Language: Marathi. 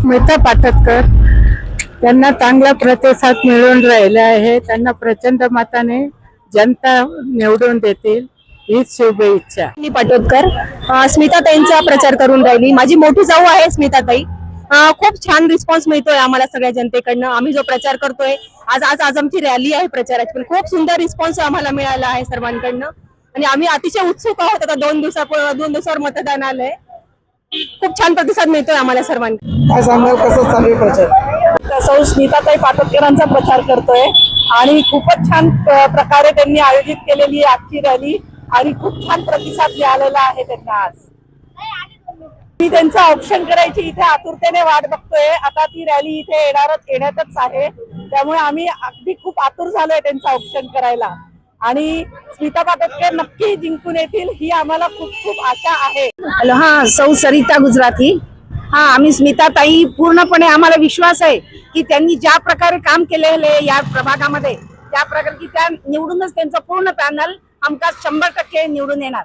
स्मिता पाटकर त्यांना चांगला प्रतिसाद मिळून राहिला आहे. त्यांना प्रचंड मताने जनता निवडून देतील हीच शुभेच्छा. पाटोदकर स्मिताताईंचा प्रचार करून राहिली. माझी मोठी जाऊ आहे स्मिताताई. खूप छान रिस्पॉन्स मिळतोय आम्हाला सगळ्या जनतेकडनं. आम्ही जो प्रचार करतोय आज आमची रॅली आहे प्रचाराची, पण खूप सुंदर रिस्पॉन्स आम्हाला मिळाला आहे सर्वांकडनं आणि आम्ही अतिशय उत्सुक आहोत. आता 2 दिवसावर मतदान आलंय. खूप छान प्रतिसाद मिळतोय आम्हाला सर्वांना. काय सांगाल, कसं चालू आहे प्रचार? सौ स्मिताताई पाटोदकरांचा प्रचार करतोय आणि खूपच छान प्रकारे त्यांनी आयोजित केलेली आजची रॅली आणि खूप छान प्रतिसाद मिळालेला आहे त्यांना. आज मी त्यांचं ऑप्शन करायची इथे आतुरतेने वाट बघतोय. आता ती रॅली इथे येण्यातच आहे, त्यामुळे आम्ही अगदी खूप आतुर झालोय त्यांचं ऑप्शन करायला आणि स्मिता पाटोदकर नक्की जिंकून येतील ही आम्हाला खूप खूप आशा आहे. हॅलो, हा सौ सरिता गुजराती. आम्ही स्मिताताई पूर्णपणे आम्हाला विश्वास आहे की त्यांनी ज्या प्रकारे काम केलेले या प्रभागामध्ये त्या प्रकारे की त्या निवडूनच त्यांचं पूर्ण पॅनल आमका 100% निवडून येणार.